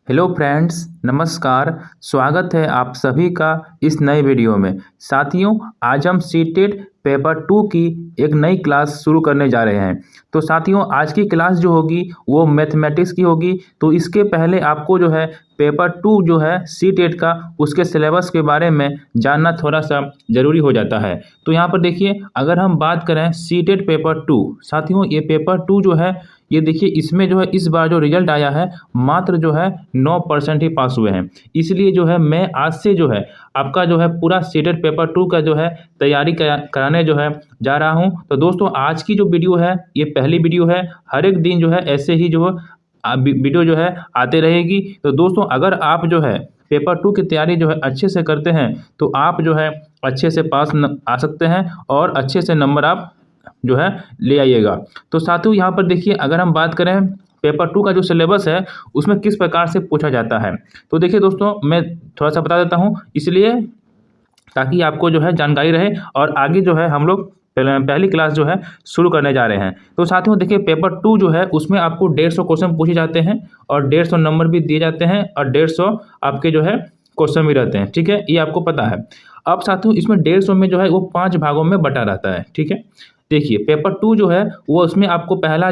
Hello friends, नमस्कार। स्वागत है आप सभी का इस नए वीडियो में। साथियों, आज हम सीटेट पेपर 2 की एक नई क्लास शुरू करने जा रहे हैं। तो साथियों, आज की क्लास जो होगी वो मैथमेटिक्स की होगी। तो इसके पहले आपको जो है पेपर 2 जो है सीटेट का, उसके सिलेबस के बारे में जानना थोड़ा सा ज़रूरी हो जाता है। तो यहाँ पर देखिए, अगर हम बात करें सीटेट पेपर 2, साथियों ये पेपर 2 जो है, ये देखिए इसमें जो है इस बार जो रिजल्ट आया है मात्र जो है 9% ही पास हुए हैं। इसलिए जो है मैं आज से जो है आपका जो है पूरा सीटेट पेपर 2 का जो है तैयारी कराने जो है जा रहा हूं। तो दोस्तों, आज की जो वीडियो है ये पहली वीडियो है। हर एक दिन जो है ऐसे ही जो वीडियो जो है आते रहेगी। तो दोस्तों, अगर आप जो है पेपर 2 की तैयारी जो है अच्छे से करते हैं तो आप जो है अच्छे से पास आ सकते हैं और अच्छे से नंबर आप जो है ले आइएगा। तो साथियों, यहाँ पर देखिए, अगर हम बात करें पेपर 2 का जो सिलेबस है उसमें किस प्रकार से पूछा जाता है, तो देखिए दोस्तों, मैं थोड़ा सा बता देता हूँ, इसलिए ताकि आपको जो है जानकारी रहे और आगे जो है हम लोग पहली क्लास जो है शुरू करने जा रहे हैं। तो साथियों देखिए, पेपर 2 जो है उसमें आपको 150 क्वेश्चन पूछे जाते हैं और 150 नंबर भी दिए जाते हैं और 150 आपके जो है क्वेश्चन भी रहते हैं। ठीक है, ये आपको पता है। अब साथियों, इसमें 150 में जो है वो 5 भागों में बटा रहता है। ठीक है, देखिए पेपर 2 जो है वो उसमें आपको पहला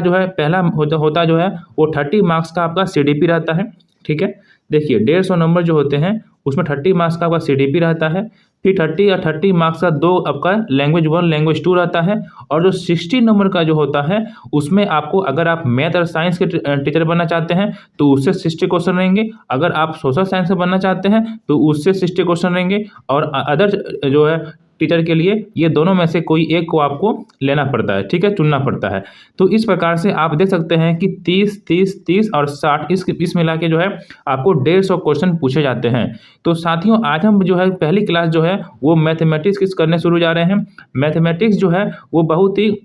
होता जो है वो 30 मार्क्स का आपका सीडीपी रहता है। ठीक है, देखिए 150 नंबर जो होते हैं उसमें 30 मार्क्स का आपका सीडीपी रहता है। फिर 30 और 30 मार्क्स का दो आपका लैंग्वेज 1 लैंग्वेज 2 रहता है। और जो 60 नंबर का जो होता है उसमें आपको, अगर आप मैथ और साइंस के टीचर बनना चाहते हैं तो उससे 60 क्वेश्चन रहेंगे। अगर आप सोशल साइंस से बनना चाहते हैं तो उससे 60 क्वेश्चन रहेंगे। और अदर जो है टीचर के लिए ये दोनों में से कोई एक को आपको लेना पड़ता है। ठीक है, चुनना पड़ता है। तो इस प्रकार से आप देख सकते हैं कि 30 30 30 और 60 इस मिला के जो है आपको 150 क्वेश्चन पूछे जाते हैं। तो साथियों, आज हम जो है पहली क्लास जो है वो मैथमेटिक्स करने शुरू जा रहे हैं। मैथमेटिक्स जो है वो बहुत ही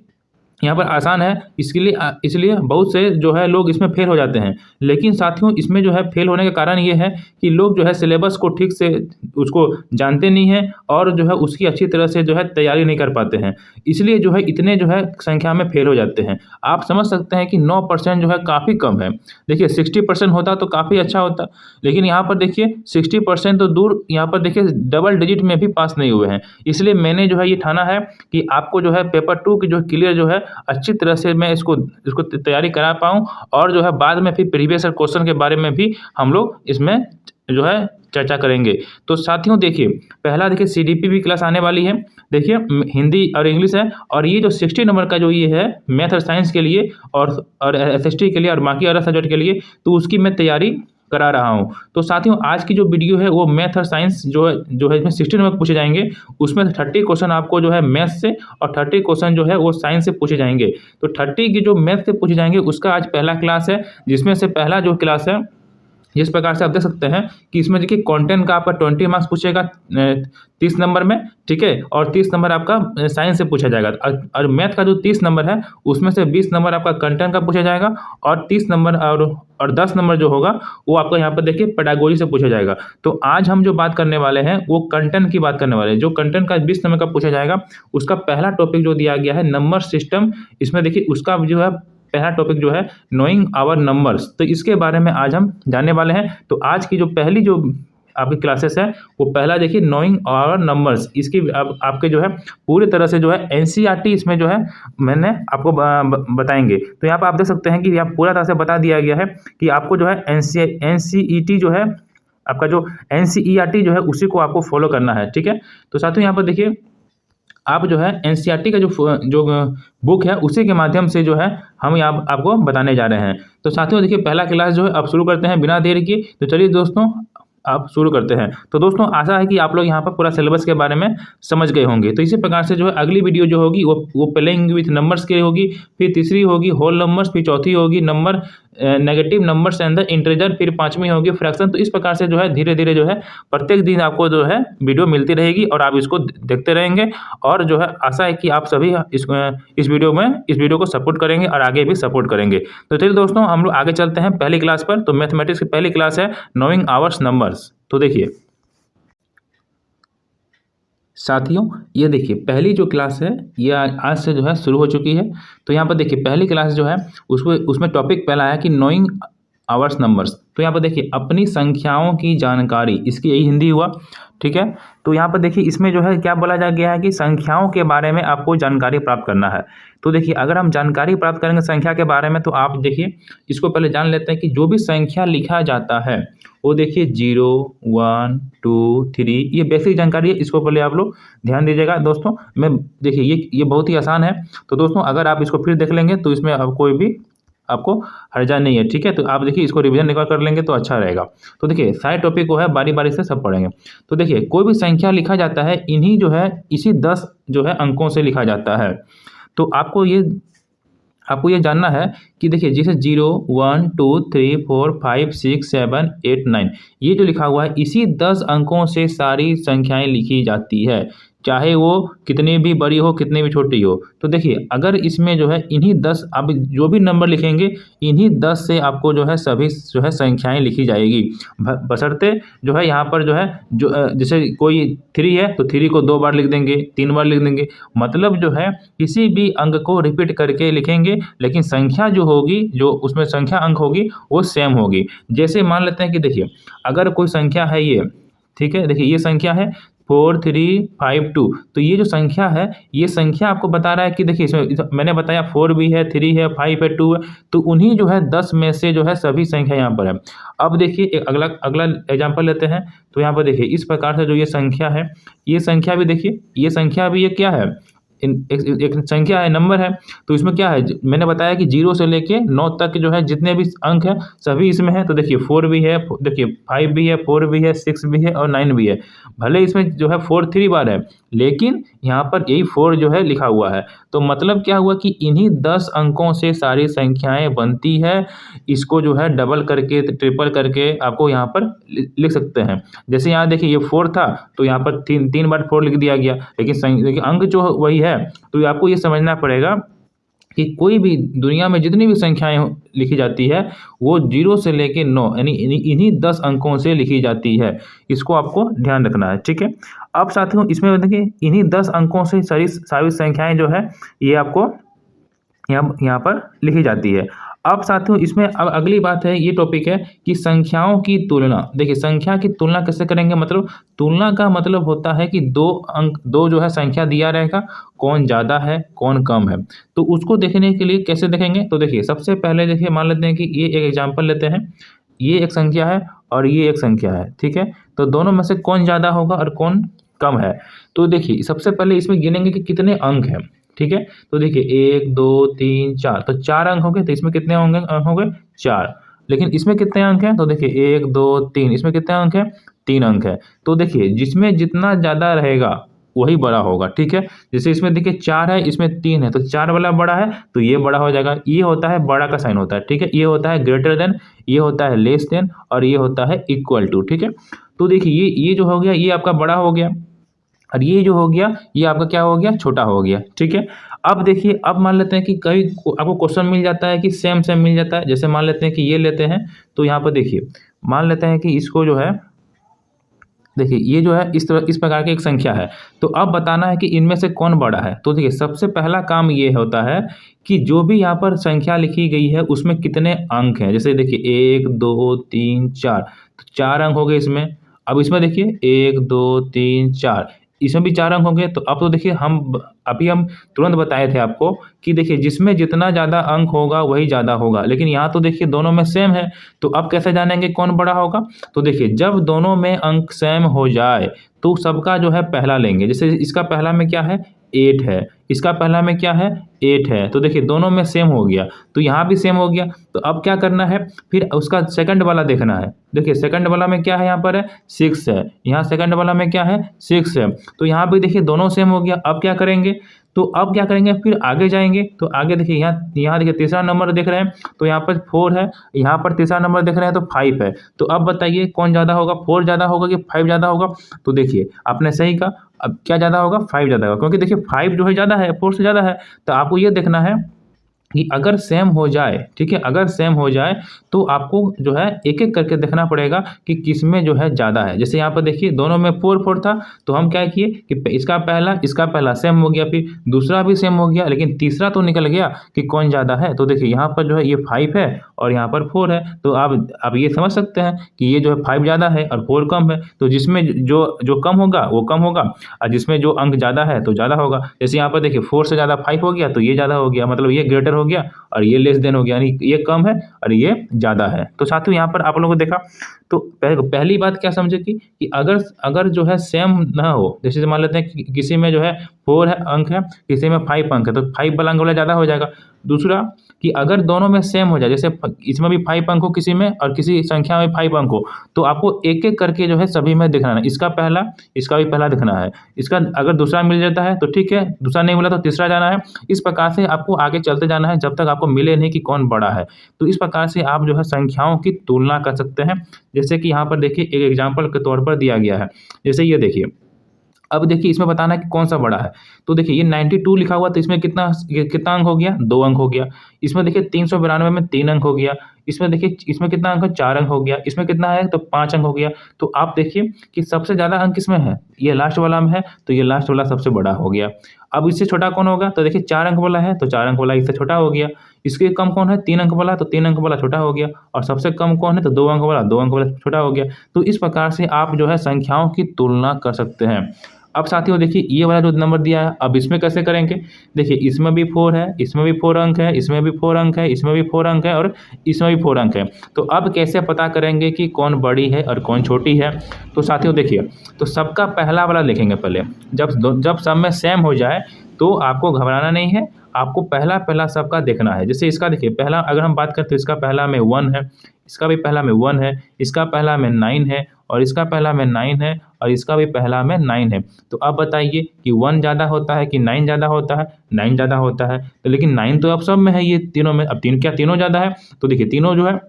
यहाँ पर आसान है, इसलिए बहुत से जो है लोग इसमें फेल हो जाते हैं। लेकिन साथियों, इसमें जो है फेल होने का कारण ये है कि लोग जो है सिलेबस को ठीक से उसको जानते नहीं हैं और जो है उसकी अच्छी तरह से जो है तैयारी नहीं कर पाते हैं। इसलिए जो है इतने जो है संख्या में फेल हो जाते हैं। आप समझ सकते हैं कि 9% जो है काफ़ी कम है। देखिए 60% होता तो काफ़ी अच्छा होता, लेकिन यहाँ पर देखिए 60% तो दूर, यहाँ पर देखिए डबल डिजिट में भी पास नहीं हुए हैं। इसलिए मैंने जो है ये ठाना है कि आपको जो है पेपर 2 की जो क्लियर जो है अच्छी तरह से मैं इसको तैयारी करा पाऊँ और जो है बाद में फिर प्रीवियस क्वेश्चन के बारे में भी हम लोग इसमें जो है चर्चा करेंगे। तो साथियों देखिए, पहला देखिए सीडीपी भी क्लास आने वाली है। देखिए हिंदी और इंग्लिश है, और ये जो 60 नंबर का जो ये है मैथ और साइंस के लिए और एसएसटी के लिए और बाकी अदर सब्जेक्ट के लिए, तो उसकी मैं तैयारी करा रहा हूँ। तो साथियों, आज की जो वीडियो है वो मैथ और साइंस जो है इसमें 60 नंबर पूछे जाएंगे। उसमें 30 क्वेश्चन आपको जो है मैथ से और 30 क्वेश्चन जो है वो साइंस से पूछे जाएंगे। तो 30 की जो मैथ से पूछे जाएंगे उसका आज पहला क्लास है, जिसमें से पहला जो क्लास है, जिस प्रकार से आप देख सकते हैं कि इसमें देखिए कंटेंट का आपका 20 मार्क्स पूछेगा 30 नंबर में। ठीक है, और 30 नंबर आपका साइंस से पूछा जाएगा। और मैथ का जो 30 नंबर है उसमें से 20 नंबर आपका कंटेंट का पूछा जाएगा और 30 नंबर और 10 नंबर जो होगा वो आपका यहाँ पर देखिए पेडागोजी से पूछा जाएगा। तो आज हम जो बात करने वाले हैं वो कंटेंट की बात करने वाले हैं। जो कंटेंट का 20 नंबर का पूछा जाएगा उसका पहला टॉपिक जो दिया गया है नंबर सिस्टम, इसमें देखिए उसका जो है पहला टॉपिक जो है नोइंग आवर नंबर्स। तो इसके बारे में आज हम जानने वाले हैं। तो आज की जो पहली जो आपकी क्लासेस है वो पहला देखिए नोइंग आवर नंबर्स। इसकी अब आपके जो है पूरी तरह से जो है एनसीईआरटी इसमें जो है मैंने आपको बताएंगे। तो यहाँ पर आप देख सकते हैं कि यहाँ पूरा तरह से बता दिया गया है कि आपको जो है एनसीईटी जो है आपका जो एनसीईआरटी जो है उसी को आपको फॉलो करना है। ठीक है, तो साथियों यहाँ पर देखिए आप जो है एनसीईआरटी का जो बुक है उसी के माध्यम से जो है हम यहाँ आपको बताने जा रहे हैं। तो साथियों देखिए, पहला क्लास जो है अब शुरू करते हैं बिना देर के। तो चलिए दोस्तों, आप शुरू करते हैं। तो दोस्तों, आशा है कि आप लोग यहाँ पर पूरा सिलेबस के बारे में समझ गए होंगे। तो इसी प्रकार से जो है अगली वीडियो जो होगी वो प्लेइंग विथ नंबर्स की होगी, फिर तीसरी होगी होल नंबर्स, फिर चौथी होगी number negative numbers and the integer, फिर पांचवी होगी फ्रैक्शन। तो इस प्रकार से जो है धीरे धीरे जो है प्रत्येक दिन आपको जो है वीडियो मिलती रहेगी और आप इसको देखते रहेंगे। और जो है आशा है कि आप सभी इस वीडियो को सपोर्ट करेंगे और आगे भी सपोर्ट करेंगे। तो चलिए दोस्तों, हम लोग आगे चलते हैं पहली क्लास पर। तो मैथमेटिक्स की पहली क्लास है नोइंग आवर्स नंबर्स। तो देखिए साथियों, ये देखिए पहली जो क्लास है ये आज से जो है शुरू हो चुकी है। तो यहाँ पर देखिए पहली क्लास जो है उसमें टॉपिक पहला है कि नोइंग आवर्स नंबर्स। तो यहाँ पर देखिए अपनी संख्याओं की जानकारी, इसकी यही हिंदी हुआ, ठीक है। तो यहाँ पर देखिए इसमें जो है क्या बोला जा गया है कि संख्याओं के बारे में आपको जानकारी प्राप्त करना है। तो देखिए अगर हम जानकारी प्राप्त करेंगे संख्या के बारे में, तो आप देखिए इसको पहले जान लेते हैं कि जो भी संख्या लिखा जाता है वो देखिए 0, 1, 2, 3, ये बेसिक जानकारी है। इसको पहले आप लोग ध्यान दीजिएगा दोस्तों। मैं देखिए ये बहुत ही आसान है। तो दोस्तों अगर आप इसको फिर देख लेंगे तो इसमें अब कोई भी आपको हर्जा नहीं है, ठीक है। तो आप देखिए इसको रिवीजन एक बार कर लेंगे तो अच्छा रहेगा। तो देखिए सारे टॉपिक को है बारी बारी से सब पढ़ेंगे। तो देखिए कोई भी संख्या लिखा जाता है इन्हीं जो है इसी 10 जो है अंकों से लिखा जाता है। तो आपको ये जानना है कि देखिए जैसे 0, 1, 2, 3, 4, 5, 6, 7, 8, 9 ये जो लिखा हुआ है इसी 10 अंकों से सारी संख्याएं लिखी जाती है, चाहे वो कितनी भी बड़ी हो कितनी भी छोटी हो। तो देखिए अगर इसमें जो है इन्हीं 10 आप जो भी नंबर लिखेंगे इन्हीं 10 से आपको जो है सभी जो है संख्याएं लिखी जाएगी। बशर्ते जो है यहाँ पर जो है जैसे कोई 3 है तो 3 को 2 बार लिख देंगे, 3 बार लिख देंगे, मतलब जो है किसी भी अंक को रिपीट करके लिखेंगे, लेकिन संख्या जो होगी जो उसमें संख्या अंक होगी वो सेम होगी। जैसे मान लेते हैं कि देखिए अगर कोई संख्या है ये, ठीक है, देखिए ये संख्या है 4, 3, 5, 2। तो ये जो संख्या है ये संख्या आपको बता रहा है कि देखिए इसमें मैंने बताया 4 भी है, 3 है, 5 है, 2 है। तो उन्हीं जो है 10 में से जो है सभी संख्या यहाँ पर है। अब देखिए एक अगला एग्जाम्पल लेते हैं। तो यहाँ पर देखिए इस प्रकार से जो ये संख्या है, ये संख्या भी देखिए, ये संख्या भी ये क्या है, एक संख्या है, नंबर है। तो इसमें क्या है, मैंने बताया कि 0 से लेके 9 तक जो है जितने भी अंक हैं सभी इसमें है। तो देखिए 4 भी है, देखिए 5 भी है, 4 भी है, 6 भी है और 9 भी है। भले इसमें जो है 4 3 बार है, लेकिन यहाँ पर यही 4 जो है लिखा हुआ है। तो मतलब क्या हुआ कि इन्हीं 10 अंकों से सारी संख्याएं बनती है। इसको जो है डबल करके ट्रिपल करके आपको यहाँ पर लिख सकते हैं। जैसे यहाँ देखिए ये 4 था तो यहाँ पर तीन बार 4 लिख दिया गया, लेकिन अंक जो वही है। तो आपको ये समझना पड़ेगा कि कोई भी दुनिया में जितनी भी संख्याएं लिखी जाती है वो 0 से लेके 9 यानी इन्हीं 10 अंकों से लिखी जाती है। इसको आपको ध्यान रखना है, ठीक है। अब साथियों इसमें देखिए इन्हीं 10 अंकों से सारी संख्याएं जो है ये आपको यहाँ पर लिखी जाती है। अब साथियों इसमें अब अगली बात है, ये टॉपिक है कि संख्याओं की तुलना। देखिए संख्या की तुलना कैसे करेंगे, मतलब तुलना का मतलब होता है कि दो जो है संख्या दिया रहेगा, कौन ज़्यादा है कौन कम है। तो उसको देखने के लिए कैसे देखेंगे, तो देखिए सबसे पहले देखिए मान लेते हैं कि ये एक एग्जाम्पल लेते हैं। ये एक संख्या है और ये एक संख्या है, ठीक है। तो दोनों में से कौन ज़्यादा होगा और कौन कम है। तो देखिए सबसे पहले इसमें गिनेंगे कि कितने अंक हैं, ठीक है। तो देखिए 1, 2, 3, 4, तो 4 अंक हो गए। तो इसमें कितने होंगे, अंक हो गए 4। लेकिन इसमें कितने अंक हैं, तो देखिए 1, 2, 3, इसमें कितने अंक हैं, 3 अंक है। तो देखिए जिसमें जितना ज़्यादा रहेगा वही बड़ा होगा, ठीक है। जैसे इसमें देखिए 4 है, इसमें 3 है, तो 4 वाला बड़ा है तो ये बड़ा हो जाएगा। ये होता है बड़ा का साइन होता है, ठीक है। ये होता है ग्रेटर देन, ये होता है लेस देन और ये होता है इक्वल टू, ठीक है। तो देखिए ये जो हो गया ये आपका बड़ा हो गया और ये जो हो गया ये आपका क्या हो गया, छोटा हो गया, ठीक है। अब देखिए अब मान लेते हैं कि कभी आपको क्वेश्चन मिल जाता है कि सेम मिल जाता है। जैसे मान लेते हैं कि ये लेते हैं, तो यहाँ पर देखिए मान लेते हैं कि इसको जो है देखिए ये जो है इस प्रकार की एक संख्या है। तो अब बताना है कि इनमें से कौन बड़ा है। तो देखिए सबसे पहला काम ये होता है कि जो भी यहाँ पर संख्या लिखी गई है उसमें कितने अंक हैं। जैसे देखिए 1, 2, 3, 4, तो 4 अंक हो गए इसमें। अब इसमें देखिए 1, 2, 3, 4, इसमें भी 4 अंक होंगे। तो अब तो देखिए हम तुरंत बताए थे आपको कि देखिए जिसमें जितना ज़्यादा अंक होगा वही ज़्यादा होगा, लेकिन यहाँ तो देखिए दोनों में सेम है। तो अब कैसे जानेंगे कौन बड़ा होगा, तो देखिए जब दोनों में अंक सेम हो जाए तो सबका जो है पहला लेंगे। जैसे इसका पहला में क्या है 8 है, इसका पहला में क्या है 8 है, तो देखिए दोनों में सेम हो गया, तो यहाँ भी सेम हो गया। तो अब क्या करना है, फिर उसका सेकंड वाला देखना है। देखिए सेकंड वाला में क्या है, यहाँ पर है 6 है, यहाँ सेकंड वाला में क्या है 6 है, तो यहाँ भी देखिए दोनों सेम हो गया। अब क्या करेंगे, तो अब क्या करेंगे, फिर आगे जाएंगे। तो आगे देखिए यहाँ देखिए तीसरा नंबर देख रहे हैं तो यहाँ पर 4 है, यहाँ पर तीसरा नंबर देख रहे हैं तो 5 है। तो अब बताइए कौन ज़्यादा होगा, 4 ज़्यादा होगा कि 5 ज़्यादा होगा। तो देखिए आपने सही कहा, अब क्या ज़्यादा होगा, 5 ज़्यादा होगा, क्योंकि देखिए 5 जो है ज़्यादा है 4 से ज़्यादा है। तो आपको ये देखना है कि अगर सेम हो जाए, ठीक है, अगर सेम हो जाए तो आपको जो है एक-एक करके देखना पड़ेगा कि किसमें जो है ज़्यादा है। जैसे यहाँ पर देखिए दोनों में 4-4 था, तो हम क्या किए कि इसका पहला सेम हो गया, फिर दूसरा भी सेम हो गया, लेकिन तीसरा तो निकल गया कि कौन ज़्यादा है। तो देखिए यहाँ पर जो है ये 5 है और यहाँ पर 4 है, तो आप ये समझ सकते हैं कि ये जो है 5 ज़्यादा है और 4 कम है, तो जिसमें जो जो कम होगा वो कम होगा और जिसमें जो अंक ज़्यादा है तो ज़्यादा होगा। जैसे यहाँ पर देखिए 4 से ज़्यादा 5 हो गया तो ये ज़्यादा हो गया, मतलब ये ग्रेटर हो गया और ये लेस देन हो गया, यानी ये कम है और ये ज़्यादा है। तो साथियों यहाँ पर आप लोगों को देखा तो पहली बात क्या समझे कि अगर अगर जो है सेम ना हो, जैसे मान लेते हैं कि किसी में जो है 4 है अंक है, किसी में 5 अंक है, तो 5 वाला अंक वाला ज़्यादा हो जाएगा। दूसरा कि अगर दोनों में सेम हो जाए, जैसे इसमें भी 5 अंक हो किसी में और किसी संख्या में 5 अंक हो, तो आपको एक-एक करके जो है सभी में दिखाना है। इसका भी पहला दिखना है। इसका अगर दूसरा मिल जाता है तो ठीक है, दूसरा नहीं मिला तो तीसरा जाना है। इस प्रकार से आपको आगे चलते जाना है जब तक आपको मिले नहीं कि कौन बड़ा है। तो इस प्रकार से आप जो है संख्याओं की तुलना कर सकते हैं। जैसे कि यहाँ पर देखिए एक एग्जाम्पल के तौर पर दिया गया है। जैसे ये देखिए, अब देखिए इसमें बताना है कि कौन सा बड़ा है। तो देखिए ये 92 लिखा हुआ, तो इसमें कितना अंक हो गया, 2 अंक हो गया। इसमें देखिए 392 में 3 अंक हो गया। इसमें देखिए इसमें कितना अंक है, 4 अंक हो गया। इसमें कितना है तो 5 अंक हो गया। तो आप देखिए कि सबसे ज़्यादा अंक किसमें है, ये लास्ट वाला में है, तो ये लास्ट वाला सबसे बड़ा हो गया। अब इससे छोटा कौन होगा, तो देखिए 4 अंक वाला है तो 4 अंक वाला इससे छोटा हो गया। इसके कम कौन है, 3 अंक वाला, तो 3 अंक वाला छोटा हो गया। और सबसे कम कौन है, तो 2 अंक वाला, 2 अंक वाला छोटा हो गया। तो इस प्रकार से आप जो है संख्याओं की तुलना कर सकते हैं। अब साथियों देखिए ये वाला जो नंबर दिया है, अब इसमें कैसे करेंगे। देखिए इसमें भी 4 है, इसमें भी 4 अंक है, इसमें भी 4 अंक है, इसमें भी 4 अंक है और इसमें भी 4 अंक है। तो अब कैसे पता करेंगे कि कौन बड़ी है और कौन छोटी है। तो साथियों देखिए, तो सबका पहला वाला लिखेंगे पहले। जब सब में सेम हो जाए तो आपको घबराना नहीं है, आपको पहला सबका देखना है। जैसे इसका देखिए पहला अगर हम बात करें तो इसका पहला में 1 है, इसका भी पहला में 1 है, इसका पहला में 9 है और इसका पहला में 9 है और इसका भी पहला में 9 है। तो अब बताइए कि 1 ज़्यादा होता है कि 9 ज़्यादा होता है। 9 ज़्यादा होता है, तो लेकिन 9 तो अब सब में है, ये तीनों में। अब क्या तीनों ज़्यादा है, तो देखिए तीनों जो है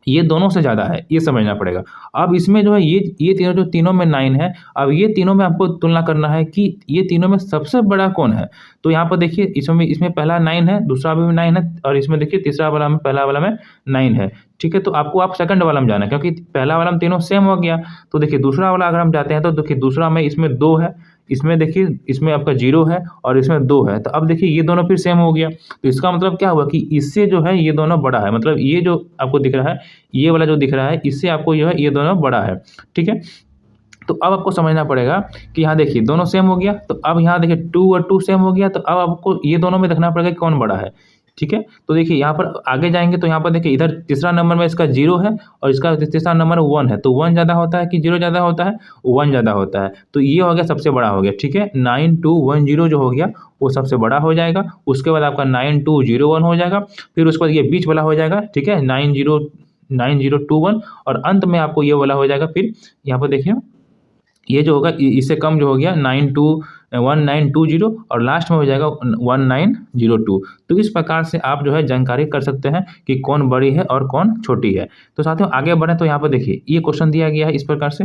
ये दोनों से ज़्यादा है, ये समझना पड़ेगा। अब इसमें जो है ये तीनों, जो तीनों में 9 है, अब ये तीनों में आपको तुलना करना है कि ये तीनों में सबसे बड़ा कौन है। तो यहाँ पर देखिए इसमें पहला 9 है, दूसरा भी 9 है और इसमें देखिए तीसरा वाला में, पहला वाला में 9 है। ठीक है, तो आप सेकंड वाला में जाना है क्योंकि पहला वाला में तीनों सेम हो गया। तो देखिए दूसरा वाला अगर हम जाते हैं तो देखिए दूसरा में इसमें 2 है, इसमें देखिए इसमें आपका 0 है और इसमें 2 है। तो अब देखिए ये दोनों फिर सेम हो गया। तो इसका मतलब क्या हुआ कि इससे जो है ये दोनों बड़ा है, मतलब ये जो आपको दिख रहा है, ये वाला जो दिख रहा है, इससे आपको जो है ये दोनों बड़ा है। ठीक है, तो अब आपको समझना पड़ेगा कि यहाँ देखिए दोनों सेम हो गया, तो अब यहाँ देखिए 2 और 2 सेम हो गया, तो अब आपको ये दोनों में देखना पड़ेगा कि कौन बड़ा है। ठीक है, तो देखिए यहाँ पर आगे जाएंगे तो यहाँ पर देखिए इधर तीसरा नंबर में इसका 0 है और इसका तीसरा नंबर 1 है। तो 1 ज़्यादा होता है कि 0 ज़्यादा होता है, 1 ज़्यादा होता है। तो ये हो गया सबसे बड़ा हो गया। ठीक है, 9210 जो हो गया वो सबसे बड़ा हो जाएगा। उसके बाद आपका 9201 हो जाएगा, फिर उसके बाद ये बीच वाला हो जाएगा। ठीक है, 9021 और अंत में आपको ये वाला हो जाएगा। फिर यहाँ पर देखिए ये जो होगा इससे कम जो हो गया 1920 और लास्ट में हो जाएगा 1902। तो इस प्रकार से आप जो है जानकारी कर सकते हैं कि कौन बड़ी है और कौन छोटी है। तो साथियों आगे बढ़ें तो यहाँ पर देखिए ये क्वेश्चन दिया गया है इस प्रकार से।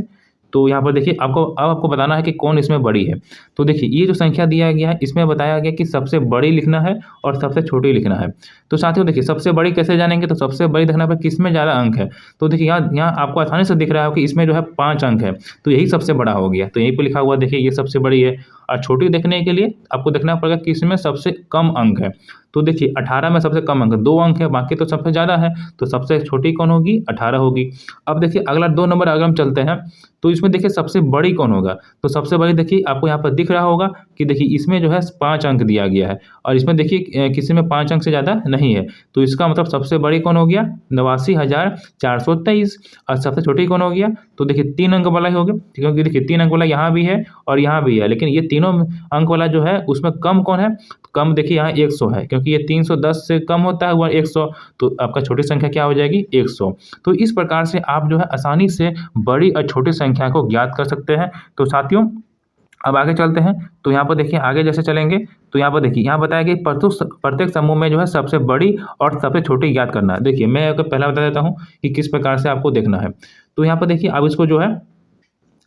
तो यहाँ पर देखिए आपको बताना है कि कौन इसमें बड़ी है। तो देखिए ये जो संख्या दिया गया है इसमें बताया गया कि सबसे बड़ी लिखना है और सबसे छोटी लिखना है। तो साथियों देखिए सबसे बड़ी कैसे जानेंगे, तो सबसे बड़ी देखना पर किसमें ज़्यादा अंक है। तो देखिए यहाँ आपको आसानी से दिख रहा है कि इसमें जो है 5 अंक है, तो यही सबसे बड़ा हो गया। तो यहीं पर लिखा हुआ देखिए ये सबसे बड़ी है। और छोटी देखने के लिए आपको देखना पड़ेगा कि इसमें सबसे कम अंक है। तो देखिए 18 में सबसे कम अंक 2 अंक है, बाकी तो सबसे ज़्यादा है। तो सबसे छोटी कौन होगी, 18 होगी। अब देखिए अगला 2 नंबर अगर हम चलते हैं तो इसमें देखिए सबसे बड़ी कौन होगा। तो सबसे बड़ी देखिए आपको यहाँ पर दिख रहा होगा कि देखिए इसमें जो है 5 अंक दिया गया है और इसमें देखिए किसी में 5 अंक से ज़्यादा नहीं है। तो इसका मतलब सबसे बड़ी कौन हो गया, 89,423। और सबसे छोटी कौन हो गया, तो देखिए 3 अंक वाला ही हो गया, क्योंकि देखिए 3 अंक वाला यहाँ भी है और यहाँ भी है, लेकिन ये तीनों अंक वाला जो है उसमें कम कौन है, कम देखिए यहाँ 100 है, क्योंकि ये 310 से कम होता है वह 100। तो आपका छोटी संख्या क्या हो जाएगी, 100। तो इस प्रकार से आप जो है आसानी से बड़ी और छोटी संख्या को ज्ञात कर सकते हैं। तो साथियों अब आगे चलते हैं। तो यहाँ पर देखिए आगे जैसे चलेंगे तो यहाँ पर देखिए यहाँ बताया कि प्रत्येक समूह में जो है सबसे बड़ी और सबसे छोटी ज्ञात करना है। देखिए मैं आपको पहला बता देता हूँ कि किस प्रकार से आपको देखना है। तो यहाँ पर देखिए अब इसको जो है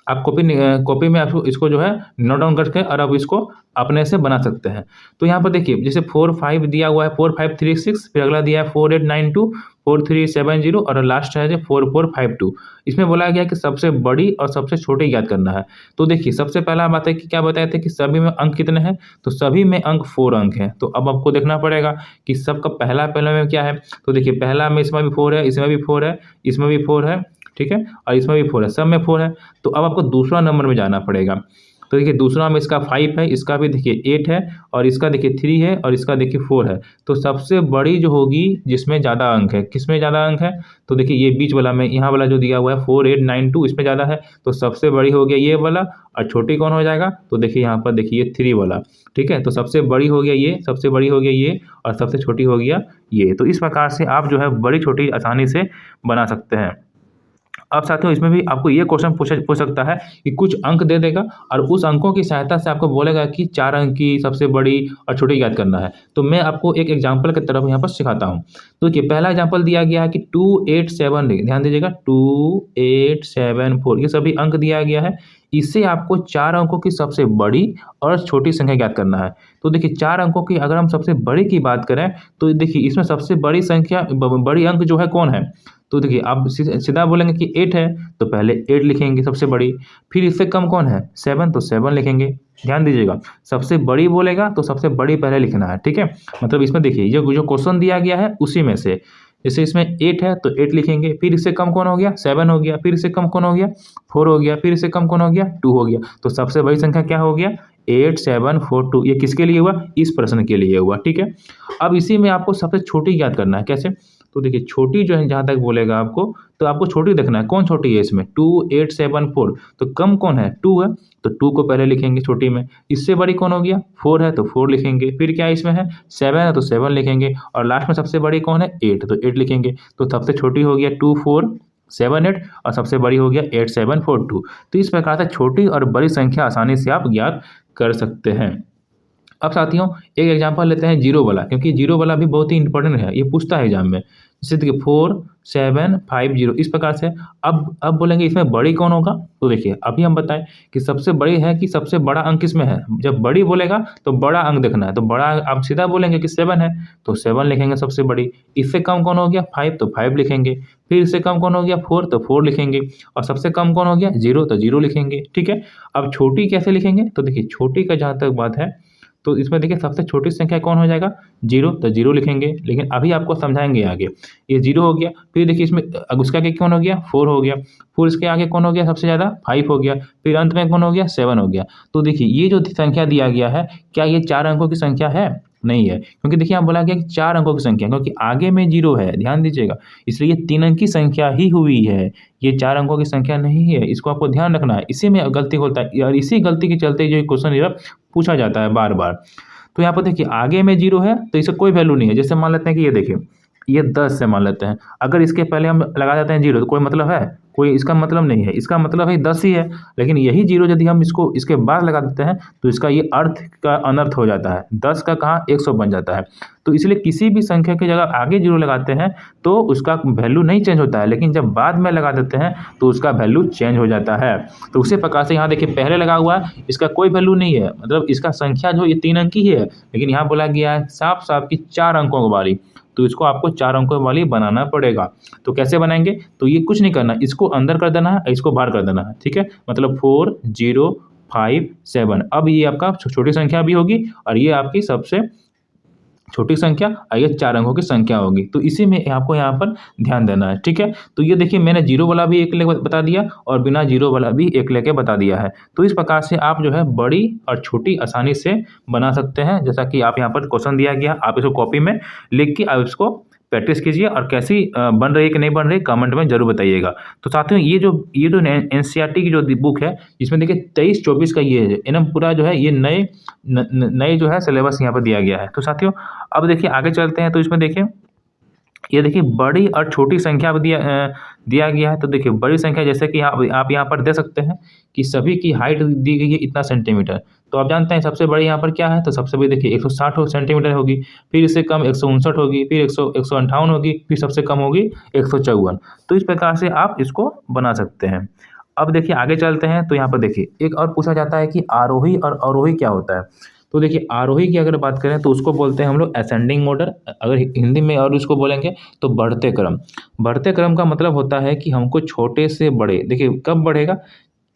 आप कॉपी में आप इसको जो है नोट डाउन करके और आप इसको अपने से बना सकते हैं। तो यहाँ पर देखिए जैसे 4 5 दिया हुआ है, 4 5 3 6, फिर अगला दिया है 4 8 9 2, 4 3 7 0 और लास्ट है जो 4 4 5 2। इसमें बोला गया कि सबसे बड़ी और सबसे छोटी ज्ञात करना है। तो देखिए सबसे पहला बात है कि क्या बताए थे कि सभी में अंक कितने हैं, तो सभी में अंक 4 अंक हैं। तो अब आपको देखना पड़ेगा कि सबका पहला पहला में क्या है। तो देखिए पहला में इसमें भी 4 है, इसमें भी 4 है, इसमें भी 4 है, ठीक है, और इसमें भी 4 है, सब में 4 है। तो अब आपको दूसरा नंबर में जाना पड़ेगा। तो देखिए दूसरा में इसका 5 है, इसका भी देखिए 8 है, और इसका देखिए 3 है, और इसका देखिए 4 है। तो सबसे बड़ी जो होगी जिसमें ज़्यादा अंक है, किसमें ज़्यादा अंक है, तो देखिए ये बीच वाला में यहाँ वाला जो दिया हुआ है 4 8 9 2 इसमें ज़्यादा है। तो सबसे बड़ी हो गया ये वाला, और छोटी कौन हो जाएगा, तो देखिए यहाँ पर देखिए ये 3 वाला, ठीक है। तो सबसे बड़ी हो गया ये, सबसे बड़ी हो गया ये, और सबसे छोटी हो गया ये। तो इस प्रकार से आप जो है बड़ी छोटी आसानी से बना सकते हैं। अब साथियों इसमें भी आपको ये क्वेश्चन पूछ सकता है कि कुछ अंक दे देगा और उस अंकों की सहायता से आपको बोलेगा कि 4 अंक की सबसे बड़ी और छोटी याद करना है। तो मैं आपको एक एग्जांपल की तरफ यहाँ पर सिखाता हूँ। तो देखिए पहला एग्जांपल दिया गया है कि 2 8 7, ध्यान दीजिएगा 2 8 7 4, ये सभी अंक दिया गया है। इससे आपको 4 अंकों की सबसे बड़ी और छोटी संख्या ज्ञात करना है। तो देखिए 4 अंकों की अगर हम सबसे बड़ी की बात करें तो देखिए इसमें सबसे बड़ी संख्या बड़ी अंक जो है कौन है, तो देखिए आप सीधा बोलेंगे कि 8 है, तो पहले 8 लिखेंगे सबसे बड़ी। फिर इससे कम कौन है 7, तो 7 लिखेंगे। ध्यान दीजिएगा सबसे बड़ी बोलेगा तो सबसे बड़ी पहले लिखना है, ठीक है। मतलब इसमें देखिए जो क्वेश्चन दिया गया है उसी में से, जैसे इसमें 8 है तो 8 लिखेंगे, फिर इससे कम कौन हो गया 7 हो गया, फिर इससे कम कौन हो गया 4 हो गया, फिर इससे कम कौन हो गया 2 हो गया। तो सबसे बड़ी संख्या क्या हो गया 8 7 4 2। ये किसके लिए हुआ, इस प्रश्न के लिए हुआ, ठीक है। अब इसी में आपको सबसे छोटी याद करना है, कैसे, तो देखिए छोटी जो है जहाँ तक बोलेगा आपको, तो आपको छोटी देखना है कौन छोटी है इसमें 2 8 7 4। तो कम कौन है 2 है, तो 2 को पहले लिखेंगे छोटी में। इससे बड़ी कौन हो गया 4 है, तो 4 लिखेंगे। फिर क्या इसमें है 7 है, तो 7 लिखेंगे। और लास्ट में सबसे बड़ी कौन है 8, तो 8 लिखेंगे। तो सबसे छोटी हो गया 2 4 7 8, और सबसे बड़ी हो गया 8 7 4 2। तो इस प्रकार से छोटी और बड़ी संख्या आसानी से आप ज्ञात कर सकते हैं। अब साथियों एक एग्जांपल लेते हैं जीरो वाला, क्योंकि जीरो वाला भी बहुत ही इंपॉर्टेंट है, ये पूछता है एग्जाम में। जैसे देखिए 4 7 5 0 इस प्रकार से। अब बोलेंगे इसमें बड़ी कौन होगा, तो देखिए अभी हम बताएं कि सबसे बड़ी है कि सबसे बड़ा अंक किसमें है। जब बड़ी बोलेगा तो बड़ा अंक देखना है, तो बड़ा आप सीधा बोलेंगे कि 7 है, तो 7 लिखेंगे सबसे बड़ी। इससे कम कौन हो गया 5, तो 5 लिखेंगे। फिर इससे कम कौन हो गया 4, तो 4 लिखेंगे। और सबसे कम कौन हो गया 0, तो 0 लिखेंगे, ठीक है। अब छोटी कैसे लिखेंगे, तो देखिए छोटी का जहाँ तक बात है तो इसमें देखिए सबसे छोटी संख्या कौन हो जाएगा 0, तो 0 लिखेंगे। लेकिन अभी आपको समझाएंगे आगे। ये 0 हो गया, फिर देखिए इसमें अब उसका आगे कौन हो गया 4 हो गया, फिर इसके आगे कौन हो गया सबसे ज़्यादा 5 हो गया, फिर अंत में कौन हो गया 7 हो गया। तो देखिए ये जो संख्या दिया गया है क्या ये 4 अंकों की संख्या है, नहीं है, क्योंकि देखिए यहाँ बोला गया कि 4 अंकों की संख्या, क्योंकि आगे में 0 है, ध्यान दीजिएगा, इसलिए ये 3 अंक की संख्या ही हुई है, ये 4 अंकों की संख्या नहीं है। इसको आपको ध्यान रखना है, इसी में गलती होता है और इसी गलती के चलते जो क्वेश्चन पूछा जाता है बार बार। तो यहाँ पर देखिए आगे में 0 है तो इसे कोई वैल्यू नहीं है। जैसे मान लेते हैं कि ये देखिए ये 10 से मान लेते हैं, अगर इसके पहले हम लगा देते हैं 0 तो कोई मतलब है, कोई इसका मतलब नहीं है, इसका मतलब है 10 ही है। लेकिन यही 0 यदि हम इसको इसके बाद लगा देते हैं तो इसका ये अर्थ का अनर्थ हो जाता है, 10 का कहाँ 100 बन जाता है। तो इसलिए किसी भी संख्या की जगह आगे 0 लगाते हैं तो उसका वैल्यू नहीं चेंज होता है, लेकिन जब बाद में लगा देते हैं तो उसका वैल्यू चेंज हो जाता है। तो उसी प्रकार से यहाँ देखिए पहले लगा हुआ है, इसका कोई वैल्यू नहीं है, मतलब इसका संख्या जो ये 3 अंक की है, लेकिन यहाँ बोला गया है साफ साफ की 4 अंकों वाली, तो इसको आपको 4 अंकों वाली बनाना पड़ेगा। तो कैसे बनाएंगे, तो ये कुछ नहीं करना, इसको अंदर कर देना है, इसको बाहर कर देना है, ठीक है। मतलब 4 0 5 7। अब ये आपका छोटी संख्या भी होगी और ये आपकी सबसे छोटी संख्या और ये 4 अंकों की संख्या होगी। तो इसी में आपको यहाँ पर ध्यान देना है, ठीक है। तो ये देखिए मैंने 0 वाला भी एक लेके बता दिया और बिना 0 वाला भी एक लेके बता दिया है। तो इस प्रकार से आप जो है बड़ी और छोटी आसानी से बना सकते हैं। जैसा कि आप यहाँ पर क्वेश्चन दिया गया, आप इसको कॉपी में लिख के आप इसको प्रैक्टिस कीजिए और कैसी बन रही है कि नहीं बन रही कमेंट में जरूर बताइएगा। तो साथियों ये जो एनसीईआरटी की जो बुक है इसमें देखिए 23-24 का ये है एकदम पूरा जो है ये नए जो है सिलेबस यहाँ पर दिया गया है। तो साथियों अब देखिए आगे चलते हैं। तो इसमें देखिए ये देखिए बड़ी और छोटी संख्या दिया गया है। तो देखिए बड़ी संख्या जैसे कि आप यहाँ पर दे सकते हैं कि सभी की हाइट दी गई है इतना सेंटीमीटर। तो आप जानते हैं सबसे बड़ी यहाँ पर क्या है, तो सबसे बड़ी देखिए 160 सेंटीमीटर होगी, फिर इससे कम 159 होगी, फिर 158 होगी, फिर सबसे कम होगी 154। तो इस प्रकार से आप इसको बना सकते हैं। अब देखिए आगे चलते हैं तो यहाँ पर देखिए एक और पूछा जाता है कि आरोही और अवरोही क्या होता है। तो देखिए आरोही की अगर बात करें तो उसको बोलते हैं हम लोग असेंडिंग ऑर्डर, अगर हिंदी में और उसको बोलेंगे तो बढ़ते क्रम। बढ़ते क्रम का मतलब होता है कि हमको छोटे से बड़े, देखिए कब बढ़ेगा,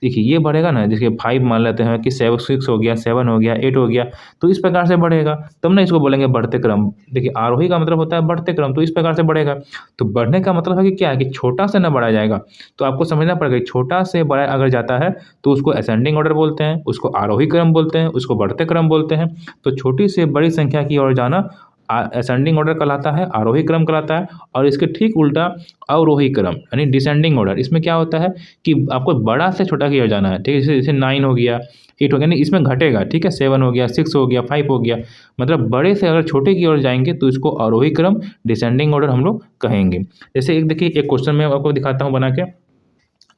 देखिए ये बढ़ेगा ना, जैसे 5 मान लेते हैं कि 7 6 हो गया, 7 हो गया, 8 हो गया, तो इस प्रकार से बढ़ेगा, तब ना इसको बोलेंगे बढ़ते क्रम। देखिए आरोही का मतलब होता है बढ़ते क्रम, तो इस प्रकार से बढ़ेगा। तो बढ़ने का मतलब है कि क्या है कि छोटा से ना बढ़ाया जाएगा, तो आपको समझना पड़ेगा कि छोटा से बड़ा अगर जाता है तो उसको असेंडिंग ऑर्डर बोलते हैं, उसको आरोही क्रम बोलते हैं, उसको बढ़ते क्रम बोलते हैं। तो छोटी से बड़ी संख्या की ओर जाना असेंडिंग ऑर्डर कहलाता है, आरोही क्रम कहलाता है। और इसके ठीक उल्टा अवरोही क्रम यानी डिसेंडिंग ऑर्डर, इसमें क्या होता है कि आपको बड़ा से छोटा की ओर जाना है, ठीक है। जैसे 9 हो गया, 8 हो गया, नहीं इसमें घटेगा, ठीक है। 7 हो गया, 6 हो गया, 5 हो गया, मतलब बड़े से अगर छोटे की ओर जाएंगे तो इसको आरोही क्रम डिसेंडिंग ऑर्डर हम लोग कहेंगे। जैसे एक देखिए एक क्वेश्चन मैं आपको दिखाता हूँ बना के,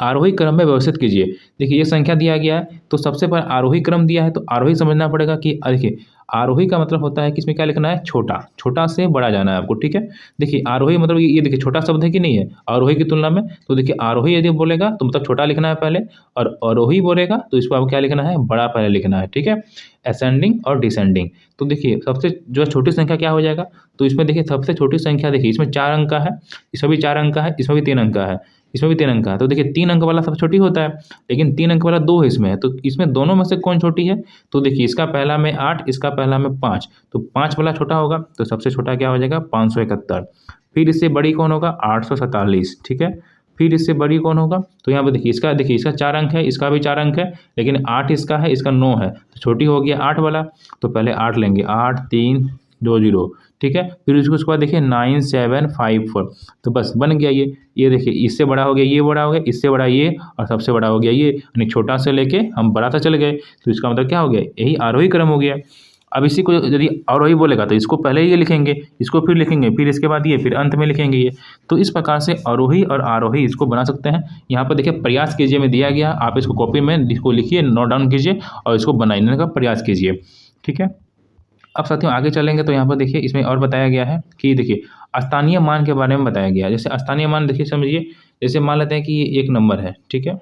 आरोही क्रम में व्यवस्थित कीजिए। देखिए ये संख्या दिया गया है तो सबसे पहले आरोही क्रम दिया है तो आरोही समझना पड़ेगा कि देखिए आरोही का मतलब होता है कि इसमें क्या लिखना है, छोटा, छोटा से बड़ा जाना है आपको, ठीक है। देखिए आरोही मतलब ये देखिए छोटा शब्द है कि नहीं है आरोही की तुलना में, तो देखिए आरोही यदि बोलेगा तो मतलब छोटा लिखना है पहले, और आरोही बोलेगा तो इसको आपको क्या लिखना है, बड़ा पहले लिखना है, ठीक है। असेंडिंग और डिसेंडिंग, तो देखिए सबसे जो है छोटी संख्या क्या हो जाएगा, तो इसमें देखिए सबसे छोटी संख्या देखिए इसमें 4 अंक का है, इसमें भी 4 अंक का है, इसमें भी 3 अंक का है, इसमें भी 3 अंक का है। तो देखिए 3 अंक वाला सबसे छोटी होता है, लेकिन 3 अंक वाला 2 इसमें है, तो इसमें दोनों में से कौन छोटी है, तो देखिए इसका पहला में 8, इसका पहला में 5, तो 5 वाला छोटा होगा, तो सबसे छोटा क्या हो जाएगा 571। फिर इससे बड़ी कौन होगा 847, ठीक है। फिर इससे बड़ी कौन होगा, तो यहाँ पर देखिए इसका 4 अंक है, इसका भी 4 अंक है, लेकिन 8 इसका है, इसका 9 है, तो छोटी हो गया 8 वाला, तो पहले 8 लेंगे, 8 3 2 0, ठीक है। फिर उसके बाद देखिए 9754, तो बस बन गया ये देखिए इससे बड़ा हो गया, ये बड़ा हो गया, इससे बड़ा ये, और सबसे बड़ा हो गया ये, यानी छोटा से लेके हम बड़ा तक चले गए, तो इसका मतलब क्या हो गया, यही आरोही क्रम हो गया। अब इसी को यदि आरोही बोलेगा तो इसको पहले ये लिखेंगे, इसको फिर लिखेंगे, फिर इसके बाद ये, फिर अंत में लिखेंगे ये। तो इस प्रकार से आरोही और आरोही इसको बना सकते हैं। यहाँ पर देखिए प्रयास कीजिए में दिया गया, आप इसको कॉपी में इसको लिखिए, नोट डाउन कीजिए और इसको बनाने का प्रयास कीजिए, ठीक है। अब साथियों आगे चलेंगे तो यहाँ पर देखिए इसमें और बताया गया है कि देखिए स्थानीय मान के बारे में बताया गया है। जैसे स्थानीय मान देखिए समझिए, जैसे मान लेते हैं कि ये एक नंबर है, ठीक है,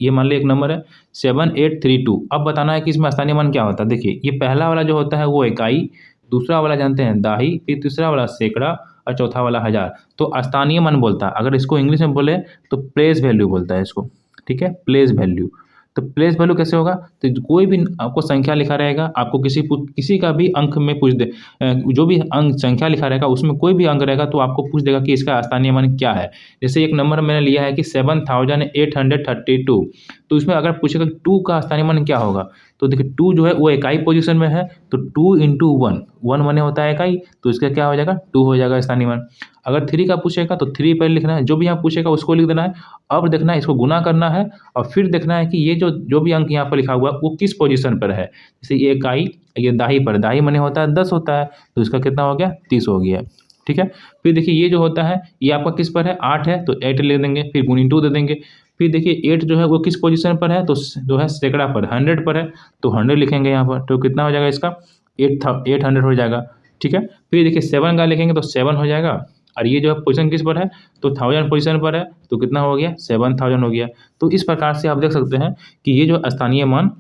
ये मान लिया एक नंबर है 7832। अब बताना है कि इसमें स्थानीय मान क्या होता है। देखिए ये पहला वाला जो होता है वो इकाई, दूसरा वाला जानते हैं दाही, फिर तीसरा वाला सैकड़ा और चौथा वाला हज़ार। तो स्थानीय मान बोलता है, अगर इसको इंग्लिश में बोले तो प्लेस वैल्यू बोलता है इसको, ठीक है, प्लेस वैल्यू। तो प्लेस वैल्यू कैसे होगा, तो कोई भी आपको संख्या लिखा रहेगा, आपको किसी का भी अंक में पूछ दे, जो भी अंक संख्या लिखा रहेगा उसमें कोई भी अंक रहेगा तो आपको पूछ देगा कि इसका स्थानीय मान क्या है। जैसे एक नंबर मैंने लिया है कि 7832, तो इसमें अगर पूछेगा 2 का स्थानीय मान क्या होगा, तो देखिए 2 जो है वो इकाई पोजीशन में है, तो 2 इंटू 1, 1 माने होता है इकाई, तो इसका क्या हो जाएगा 2 हो जाएगा स्थानीय मान। अगर 3 का पूछेगा तो 3 पहले लिखना है, जो भी यहाँ पूछेगा उसको लिख देना है। अब देखना है इसको गुना करना है और फिर देखना है कि ये जो भी अंक यहाँ पर लिखा हुआ है वो किस पोजीशन पर है। जैसे ये इकाई, ये दाही पर, दाही माने होता है 10 होता है, तो इसका कितना हो गया 30 हो गया, ठीक है। फिर देखिए ये जो होता है ये आपका किस पर है 8 है, तो 8 ले देंगे, फिर गुनी 2 दे देंगे। फिर देखिए 8 जो है वो किस पोजीशन पर है, तो जो है सैकड़ा पर 100 पर है, तो 100 लिखेंगे यहाँ पर, तो कितना हो जाएगा इसका 800 हो जाएगा, ठीक है। फिर देखिए 7 का लिखेंगे तो 7 हो जाएगा, और ये जो है पोजीशन किस पर है, तो 1000 पोजीशन पर है, तो कितना हो गया 7000 हो गया। तो इस प्रकार से आप देख सकते हैं कि ये जो स्थानीय मान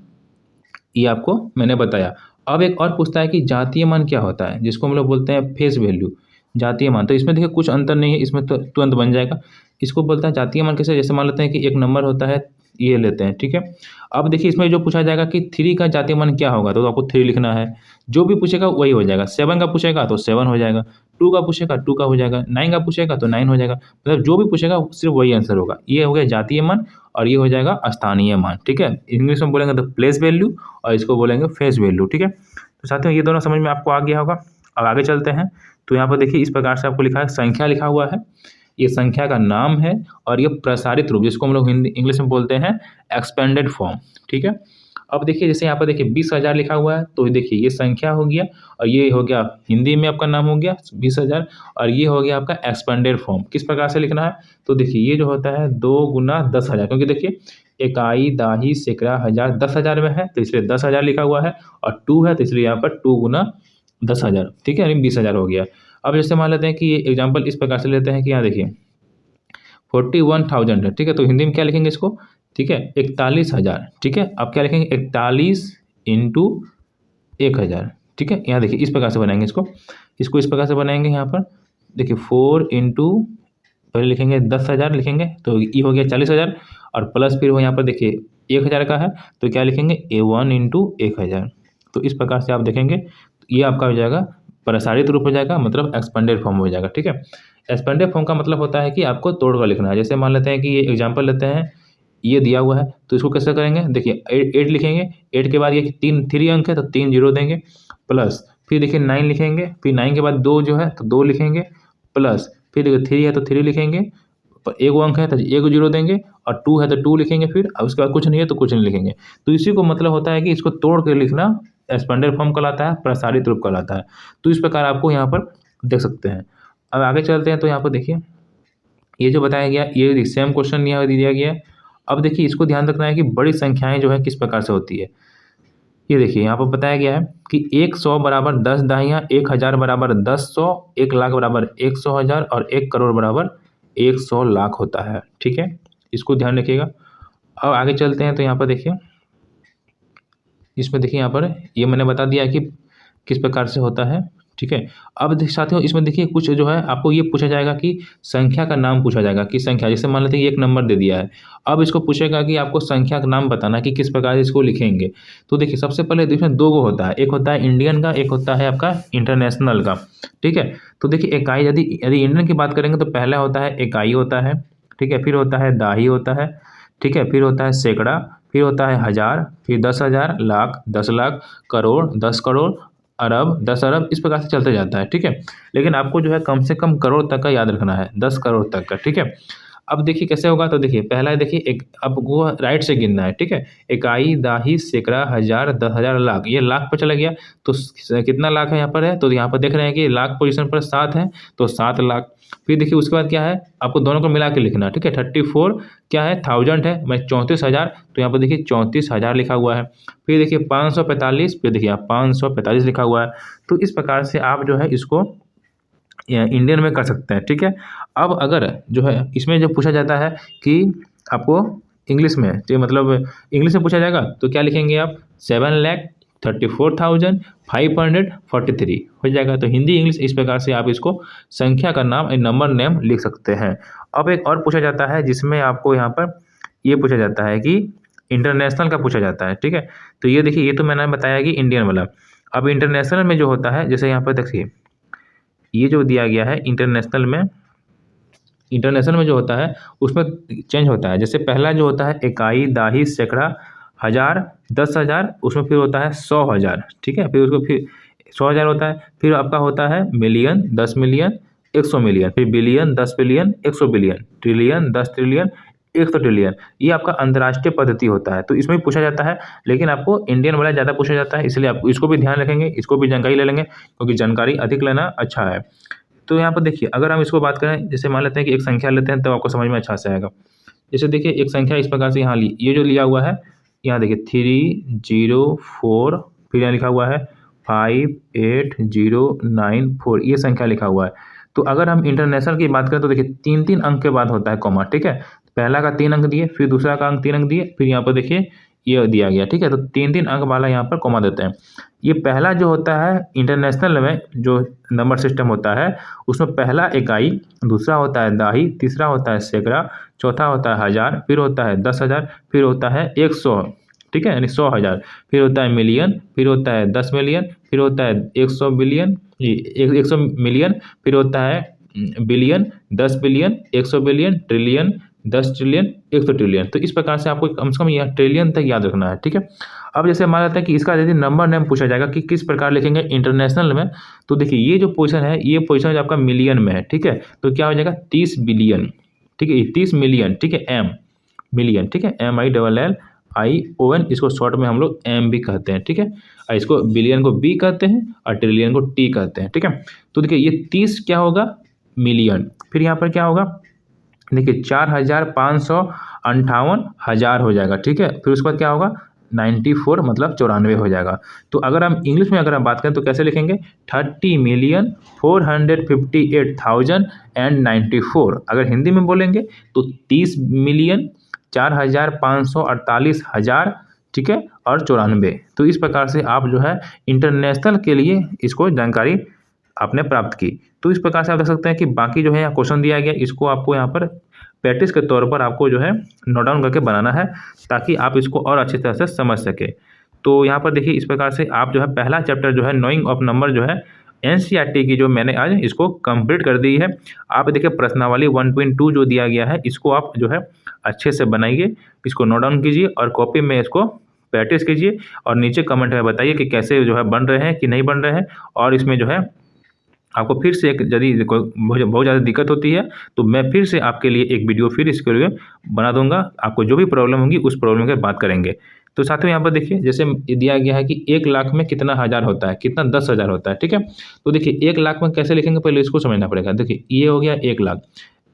ये आपको मैंने बताया। अब एक और पूछता है कि जातीय मान क्या होता है, जिसको हम लोग बोलते हैं फेस वैल्यू, जातीय मान। तो इसमें देखिए कुछ अंतर नहीं है, इसमें तो तुरंत बन जाएगा। इसको बोलता है जातीय मान कैसे, जैसे मान लेते हैं कि एक नंबर होता है, ये लेते हैं, ठीक है। अब देखिए इसमें जो पूछा जाएगा कि 3 का जातीय मान क्या होगा, तो आपको 3 लिखना है, जो भी पूछेगा वही हो जाएगा। 7 का पूछेगा तो 7 हो जाएगा, 2 का पूछेगा 2 का हो जाएगा, 9 का पूछेगा तो 9 हो जाएगा, मतलब जो भी पूछेगा सिर्फ वही आंसर होगा। ये हो गया जातीय मान और ये हो जाएगा स्थानीय मान, ठीक है। इंग्लिश में बोलेंगे तो प्लेस वैल्यू और इसको बोलेंगे फेस वैल्यू, ठीक है। तो साथियों ये दोनों समझ में आपको आ गया होगा। अब आगे चलते हैं तो यहाँ पर देखिए इस प्रकार से आपको लिखा है, संख्या लिखा हुआ है, ये संख्या का नाम है और ये प्रसारित रूप, जिसको हम लोग हिंदी इंग्लिश में बोलते हैं एक्सपेंडेड फॉर्म, ठीक है। अब देखिए जैसे यहाँ पर देखिए 20,000 लिखा हुआ है, तो देखिए ये संख्या हो गया और ये हो गया हिंदी में आपका नाम हो गया 20,000, और ये हो गया आपका एक्सपेंडेड फॉर्म। किस प्रकार से लिखना है, तो देखिए ये जो होता है 2 गुना 10,000, क्योंकि देखिए इकाई दाही सैकड़ा हज़ार 10,000 में है, तो इसलिए 10,000 लिखा हुआ है, और 2 है तो इसलिए यहाँ पर 2 गुना 10,000, ठीक है, यानी 20,000 हो गया। अब जैसे मान लेते हैं कि ये एग्जाम्पल इस प्रकार से लेते हैं कि यहाँ देखिए 41,000 है, ठीक है, तो हिंदी में क्या लिखेंगे इसको ठीक है, 41,000, ठीक है। अब क्या लिखेंगे, 41 इंटू 1,000, ठीक है। यहाँ देखिए इस प्रकार से बनाएंगे इसको इस प्रकार से बनाएंगे। यहाँ पर देखिए 4 इंटू, पहले लिखेंगे 10,000 लिखेंगे, तो ये हो गया 40,000, और प्लस फिर वो यहाँ पर देखिए 1,000 का है, तो क्या लिखेंगे A1 इंटू 1,000। तो इस प्रकार से आप देखेंगे तो ये आपका हो जाएगा प्रसारित रूप हो जाएगा, मतलब एक्सपेंडेड फॉर्म हो जाएगा, ठीक है। एक्सपेंडेड फॉर्म का मतलब होता है कि आपको तोड़ कर लिखना है। जैसे मान लेते हैं कि ये एग्जाम्पल लेते हैं, ये दिया हुआ है, तो इसको कैसे करेंगे, देखिए 8 लिखेंगे, 8 के बाद ये 3 अंक है तो 3 जीरो देंगे, प्लस फिर देखिए 9 लिखेंगे, फिर 9 के बाद 2 जो है तो 2 लिखेंगे, प्लस फिर देखिए 3 है तो 3 लिखेंगे, पर एक अंक है तो एक जीरो देंगे, और 2 है तो 2 लिखेंगे फिर, और उसके बाद कुछ नहीं है तो कुछ नहीं लिखेंगे। तो इसी को मतलब होता है कि इसको तोड़ के लिखना एक्सपेंडेड फॉर्म कहलाता है, प्रसारित रूप कहलाता है। तो इस प्रकार आपको यहाँ पर देख सकते हैं। अब आगे चलते हैं, तो यहाँ पर देखिए ये जो बताया गया, ये सेम क्वेश्चन यहाँ दिया गया है। अब देखिए इसको ध्यान रखना है कि बड़ी संख्याएं जो है किस प्रकार से होती है। ये देखिए यहाँ पर बताया गया है कि 100 बराबर 10 दहाइयाँ, 1,000 बराबर 10,100, 1,00,000 बराबर 100,000 और 1 करोड़ बराबर 100 लाख होता है, ठीक है। इसको ध्यान रखिएगा। अब आगे चलते हैं, तो यहाँ पर देखिए इसमें देखिए यहाँ पर ये मैंने बता दिया कि किस प्रकार से होता है, ठीक है। अब साथियों इसमें देखिए कुछ जो है आपको ये पूछा जाएगा कि संख्या का नाम पूछा जाएगा कि संख्या, जैसे मान लेते हैं एक नंबर दे दिया है, अब इसको पूछेगा कि आपको संख्या का नाम बताना कि किस प्रकार से इसको लिखेंगे। तो देखिए सबसे पहले इसमें दो गो होता है, एक होता है इंडियन का, एक होता है आपका इंटरनेशनल का, ठीक है। तो देखिए इकाई, यदि इंडियन की बात करेंगे तो पहला होता है इकाई होता है, ठीक है, फिर होता है दाही होता है, ठीक है, फिर होता है सैकड़ा, फिर होता है हज़ार, फिर 10,000, लाख, 10,00,000, करोड़, 10 करोड़, अरब, 10 अरब, इस प्रकार से चलते जाता है, ठीक है। लेकिन आपको जो है कम से कम करोड़ तक का याद रखना है, 10 करोड़ तक का, ठीक है। अब देखिए कैसे होगा, तो देखिए पहला देखिए एक, अब वो राइट से गिनना है, ठीक है। इकाई, दाही, सैकड़ा, हज़ार, 10,000, लाख, ये लाख पर चला गया। तो कितना लाख है यहाँ पर है, तो यहाँ पर देख रहे हैं कि लाख पोजीशन पर 7 है, तो 7 लाख। फिर देखिए उसके बाद क्या है, आपको दोनों को मिला के लिखना है, ठीक है। 34 क्या है, 1000 है, मैं 34,000, तो यहाँ पर देखिए 34,000 लिखा हुआ है। फिर देखिए 545, फिर देखिए आप 545 लिखा हुआ है। तो इस प्रकार से आप जो है इसको इंडियन में कर सकते हैं, ठीक है। अब अगर जो है इसमें जो पूछा जाता है कि आपको इंग्लिश में, तो मतलब इंग्लिश में पूछा जाएगा, तो क्या लिखेंगे आप, 7,34,543 हो जाएगा। तो हिंदी इंग्लिश इस प्रकार से आप इसको संख्या का नाम, नंबर नेम लिख सकते हैं। अब एक और पूछा जाता है जिसमें आपको यहाँ पर ये पूछा जाता है कि इंटरनेशनल का पूछा जाता है, ठीक है। तो ये देखिए ये तो मैंने बताया कि इंडियन वाला। अब इंटरनेशनल में जो होता है, जैसे यहाँ पर देखिए ये जो दिया गया है इंटरनेशनल में जो होता है उसमें चेंज होता है। जैसे पहला जो होता है इकाई, दाही, सैकड़ा, हज़ार, 10,000, उसमें फिर होता है 100,000, ठीक है। फिर उसको फिर 100,000 होता है, फिर आपका होता है मिलियन, 10 मिलियन, 100 मिलियन, फिर billion, 10 billion, 100 billion, trillion, 10 trillion, 100 trillion. ये आपका अंतर्राष्ट्रीय पद्धति होता है, तो इसमें भी पूछा जाता है, लेकिन आपको इंडियन वाला ज़्यादा पूछा जाता है, इसलिए आप इसको भी ध्यान रखेंगे, इसको भी जानकारी ले लेंगे, क्योंकि जानकारी अधिक लेना अच्छा है। तो यहाँ पर देखिए अगर हम इसको बात करें, जैसे मान लेते हैं कि एक संख्या लेते हैं, तब आपको समझ में अच्छा से आएगा। जैसे देखिए एक संख्या इस प्रकार से यहाँ ये जो लिया हुआ है, यहाँ देखिए 304, फिर यहाँ लिखा हुआ है 58094, ये संख्या लिखा हुआ है। तो अगर हम इंटरनेशनल की बात करें तो देखिए 3-3 अंक के बाद होता है कॉमा, ठीक है। पहला का 3 अंक दिए, फिर दूसरा का अंक 3 अंक दिए, फिर यहाँ पर देखिए ये दिया गया, ठीक है। तो 3-3 अंक वाला यहाँ पर कॉमा देते हैं। ये पहला जो होता है इंटरनेशनल में जो नंबर सिस्टम होता है, उसमें पहला इकाई, दूसरा होता है दाही, तीसरा होता है सैकड़ा, चौथा होता है हज़ार, फिर होता है 10,000, फिर होता है 100, ठीक है, यानी 100,000, फिर होता है मिलियन, फिर होता है 10 मिलियन, फिर होता है 100 बिलियन, 100 मिलियन, फिर होता है billion, 10 billion, 100 billion, trillion, 10 trillion, 100 trillion. तो इस प्रकार से आपको कम से कम यह ट्रिलियन तक याद रखना है, ठीक है। अब जैसे मान लेते हैं कि इसका यदि नंबर नेम पूछा जाएगा कि किस प्रकार लिखेंगे इंटरनेशनल में, तो देखिए ये जो पोजीशन है, ये पोजीशन आपका मिलियन में है, ठीक है। तो क्या हो जाएगा 30 बिलियन, ठीक है, 30 मिलियन, ठीक है, एम मिलियन, ठीक है, MILLION, इसको शॉर्ट में हम लोग एम भी कहते हैं, ठीक है। और इसको बिलियन को बी कहते हैं और ट्रिलियन को टी कहते हैं, ठीक है। तो देखिए ये 30 क्या होगा, मिलियन, फिर यहाँ पर क्या होगा, देखिए 4,558,000 हो जाएगा, ठीक है। फिर उसके बाद क्या होगा, 94 मतलब 94 हो जाएगा। तो अगर हम इंग्लिश में अगर हम बात करें तो कैसे लिखेंगे, 30,458,094। अगर हिंदी में बोलेंगे तो 30 मिलियन 4,548,000, ठीक है, और 94। तो इस प्रकार से आप जो है इंटरनेशनल के लिए इसको जानकारी आपने प्राप्त की। तो इस प्रकार से आप देख सकते हैं कि बाकी जो है यहाँ क्वेश्चन दिया गया, इसको आपको यहाँ पर प्रैक्टिस के तौर पर आपको जो है नोट डाउन करके बनाना है, ताकि आप इसको और अच्छी तरह से समझ सके। तो यहाँ पर देखिए इस प्रकार से आप जो है पहला चैप्टर जो है नोइंग ऑफ नंबर जो है एनसीईआरटी की जो मैंने आज इसको कंप्लीट कर दी है। आप देखिए प्रश्नावली 1.2 जो दिया गया है, इसको आप जो है अच्छे से बनाइए, इसको नोट डाउन कीजिए और कॉपी में इसको प्रैक्टिस कीजिए और नीचे कमेंट में बताइए कि कैसे जो है बन रहे हैं कि नहीं बन रहे हैं। और इसमें जो है आपको फिर से एक यदि बहुत ज़्यादा दिक्कत होती है तो मैं फिर से आपके लिए एक वीडियो फिर इसके लिए बना दूंगा। आपको जो भी प्रॉब्लम होगी उस प्रॉब्लम की बात करेंगे। तो साथियों यहाँ पर देखिए जैसे दिया गया है कि 1 लाख में कितना हज़ार होता है, कितना 10,000 होता है, ठीक है। तो देखिए 1 लाख में कैसे लिखेंगे, पहले इसको समझना पड़ेगा। देखिए ये हो गया 1 लाख।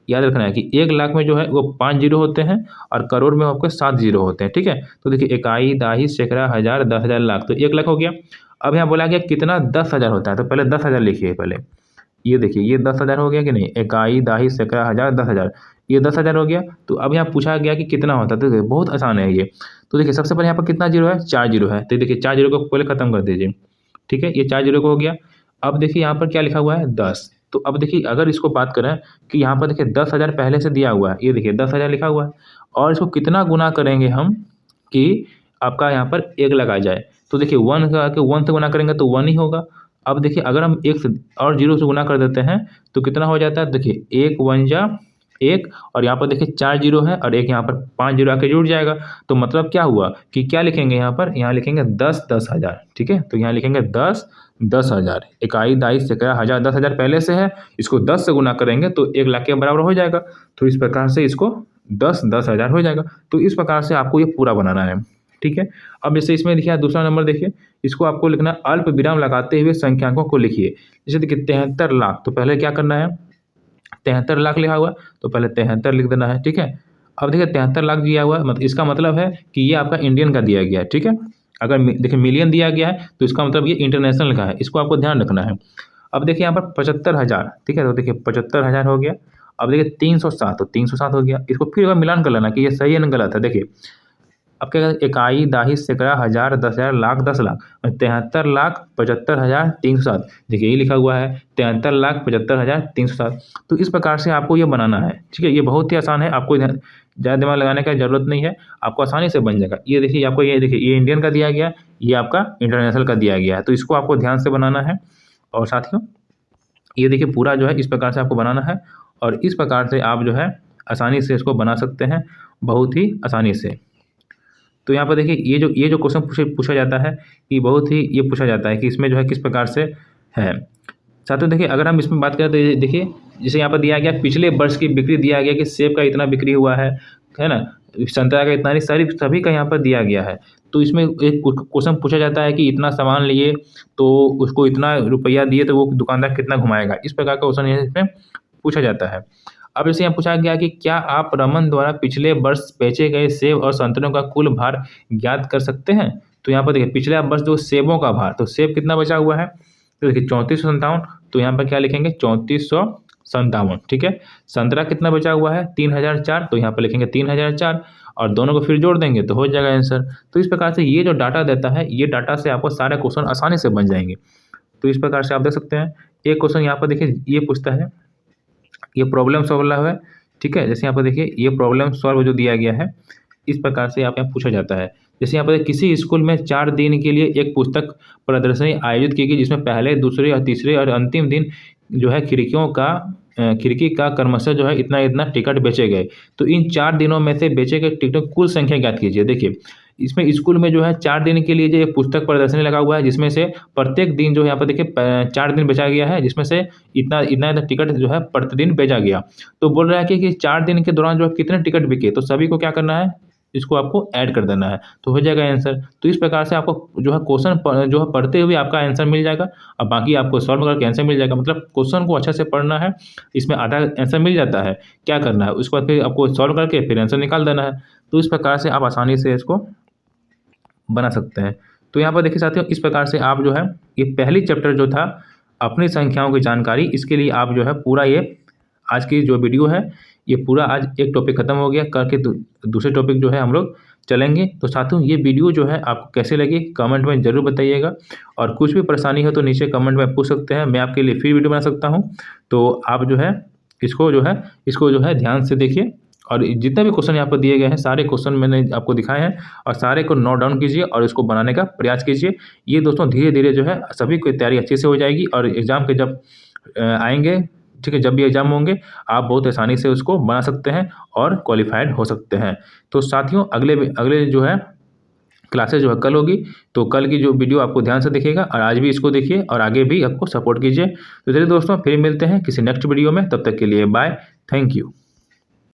याद रखना है कि 1 लाख में जो है वो 5 जीरो होते हैं और करोड़ में आपके 7 जीरो होते हैं, ठीक है। तो देखिए इकाई, दाही, सैकड़ा, हज़ार, 10,000, लाख, तो 1 लाख हो गया। अब यहाँ बोला गया कितना 10,000 होता है, तो पहले 10,000 लिखिए। पहले ये देखिए ये 10,000 हो गया कि नहीं, इकाई, दाही, सैकड़ा, हज़ार, 10,000, ये 10,000 हो गया। तो अब यहाँ पूछा गया कि कितना होता है, तो देखिए बहुत आसान है ये। तो देखिए सबसे पहले यहाँ पर कितना जीरो है, 4 जीरो है। तो देखिए 4 जीरो को पहले खत्म कर दीजिए, ठीक है, ये 4 जीरो को हो गया। अब देखिए यहाँ पर क्या लिखा हुआ है, 10। तो अब देखिए अगर इसको बात करें कि यहाँ पर देखिए 10,000 पहले से दिया हुआ है, ये देखिए 10,000 लिखा हुआ है, और इसको कितना गुना करेंगे हम कि आपका यहाँ पर 1 लाख आ जाए। तो देखिए 1 का के 1 से गुना करेंगे तो 1 ही होगा। अब देखिए अगर हम 1 से और 0 से गुना कर देते हैं तो कितना हो जाता है, देखिए 1 1 जा 1, और यहाँ पर देखिए 4 जीरो है और एक यहाँ पर 5 जीरो आके जुड़ जाएगा। तो मतलब क्या हुआ कि क्या लिखेंगे यहाँ पर, यहाँ लिखेंगे 10 10,000, ठीक है। तो यहाँ लिखेंगे 10 10,000, इकाई, दाही, सैकड़ा, हज़ार, 10,000 पहले से है, इसको 10 से गुना करेंगे तो 1 लाख के बराबर हो जाएगा। तो इस प्रकार से इसको 10 10,000 हो जाएगा। तो इस प्रकार से आपको ये पूरा बनाना है, ठीक है। अब जैसे इसमें देखिए दूसरा नंबर देखिए, इसको आपको लिखना अल्प विराम लगाते हुए संख्याकों को लिखिए। जैसे देखिए 73 लाख, तो पहले क्या करना है, 73 लाख लिखा हुआ तो पहले 73 लिख देना है, ठीक है। अब देखिए 73 लाख दिया हुआ है, मतलब इसका मतलब है कि ये आपका इंडियन का दिया गया है, ठीक है। अगर देखिए मिलियन दिया गया है तो इसका मतलब ये इंटरनेशनल का है, इसको आपको ध्यान रखना है। अब देखिए यहाँ पर 75,000, ठीक है। तो देखिए 75,000 हो गया। अब देखिए 307, तो 307 हो गया। इसको फिर मिलान कर लेना कि ये सही है ना गलत है। देखिए अब क्या कहते हैं, इकाई, दाही, सैकड़ा, हज़ार, 10,000, लाख, 10 लाख, 73,75,307, देखिए ये लिखा हुआ है 73,75,307। तो इस प्रकार से आपको ये बनाना है, ठीक है। ये बहुत ही आसान है, आपको ज़्यादा दिमाग लगाने का जरूरत नहीं है, आपको आसानी से बन जाएगा। ये देखिए आपको, ये देखिए ये इंडियन का दिया गया, ये आपका इंटरनेशनल का दिया गया है, तो इसको आपको ध्यान से बनाना है। और साथियों ये देखिए पूरा जो है इस प्रकार से आपको बनाना है, और इस प्रकार से आप जो है आसानी से इसको बना सकते हैं, बहुत ही आसानी से। तो यहाँ पर देखिए ये जो क्वेश्चन पूछा जाता है, ये बहुत ही ये पूछा जाता है कि इसमें जो है किस प्रकार से है। साथियों देखिए अगर हम इसमें बात करें तो देखिए जैसे यहाँ पर दिया गया पिछले वर्ष की बिक्री दिया गया कि सेब का इतना बिक्री हुआ है ना, संतरा का इतना, सभी का यहाँ पर दिया गया है। तो इसमें एक क्वेश्चन पूछा जाता है कि इतना सामान लिए तो उसको इतना रुपया दिए तो वो दुकानदार कितना घुमाएगा, इस प्रकार का क्वेश्चन इसमें पूछा जाता है। अब जैसे यहाँ पूछा गया कि क्या आप रमन द्वारा पिछले वर्ष बेचे गए सेब और संतरों का कुल भार ज्ञात कर सकते हैं। तो यहाँ पर देखिए पिछला वर्ष जो सेबों का भार, तो सेब कितना बचा हुआ है, तो देखिए 3457, तो यहाँ पर क्या लिखेंगे 3457, ठीक है। संतरा कितना बचा हुआ है 3,004, तो यहाँ पर लिखेंगे 3,004 और दोनों को फिर जोड़ देंगे तो हो जाएगा आंसर। तो इस प्रकार से ये जो डाटा देता है, ये डाटा से आपको सारे क्वेश्चन आसानी से बन जाएंगे। तो इस प्रकार से आप देख सकते हैं। एक क्वेश्चन यहाँ पर देखिए ये पूछता है, ये प्रॉब्लम सॉल्व है, ठीक है। जैसे यहाँ पर देखिए ये प्रॉब्लम सॉल्व जो दिया गया है, इस प्रकार से यहाँ पूछा जाता है। जैसे यहाँ पर किसी स्कूल में 4 दिन के लिए एक पुस्तक प्रदर्शनी आयोजित की गई, जिसमें पहले, दूसरे और तीसरे और अंतिम दिन जो है खिड़की का क्रमशः जो है इतना इतना टिकट बेचे गए। तो इन 4 दिनों में से बेचे गए टिकटों की कुल संख्या ज्ञात कीजिए। देखिए इसमें स्कूल में जो है 4 दिन के लिए जो एक पुस्तक प्रदर्शनी लगा हुआ है, जिसमें से प्रत्येक दिन जो है यहाँ पर देखिए 4 दिन बेचा गया है, जिसमें से इतना इतना टिकट जो है प्रतिदिन बेचा गया। तो बोल रहा है कि 4 दिन के दौरान जो है कितने टिकट बिके, तो सभी को क्या करना है, इसको आपको ऐड कर देना है, तो हो जाएगा आंसर। तो इस प्रकार से आपको जो है क्वेश्चन जो है पढ़ते हुए आपका आंसर मिल जाएगा, और बाकी आपको सॉल्व करके आंसर मिल जाएगा। मतलब क्वेश्चन को अच्छे से पढ़ना है, इसमें आधा आंसर मिल जाता है, क्या करना है उसके बाद फिर आपको सॉल्व करके फिर आंसर निकाल देना है। तो इस प्रकार से आप आसानी से इसको बना सकते हैं। तो यहाँ पर देखिए साथियों इस प्रकार से आप जो है ये पहली चैप्टर जो था अपनी संख्याओं की जानकारी, इसके लिए आप जो है पूरा ये आज की जो वीडियो है ये पूरा आज एक टॉपिक खत्म हो गया, करके दूसरे टॉपिक जो है हम लोग चलेंगे। तो साथियों ये वीडियो जो है आपको कैसे लगी कमेंट में ज़रूर बताइएगा, और कुछ भी परेशानी हो तो नीचे कमेंट में पूछ सकते हैं, मैं आपके लिए फिर वीडियो बना सकता हूँ। तो आप जो है इसको जो है ध्यान से देखिए, और जितने भी क्वेश्चन यहाँ पर दिए गए हैं सारे क्वेश्चन मैंने आपको दिखाए हैं, और सारे को नोट डाउन कीजिए और इसको बनाने का प्रयास कीजिए। ये दोस्तों धीरे धीरे जो है सभी की तैयारी अच्छे से हो जाएगी, और एग्ज़ाम के जब आएंगे, ठीक है, जब भी एग्ज़ाम होंगे आप बहुत आसानी से उसको बना सकते हैं और क्वालिफाइड हो सकते हैं। तो साथियों अगले जो है क्लासेज जो है कल होगी, तो कल की जो वीडियो आपको ध्यान से देखिएगा, और आज भी इसको देखिए और आगे भी आपको सपोर्ट कीजिए। तो चलिए दोस्तों फिर मिलते हैं किसी नेक्स्ट वीडियो में, तब तक के लिए बाय, थैंक यू।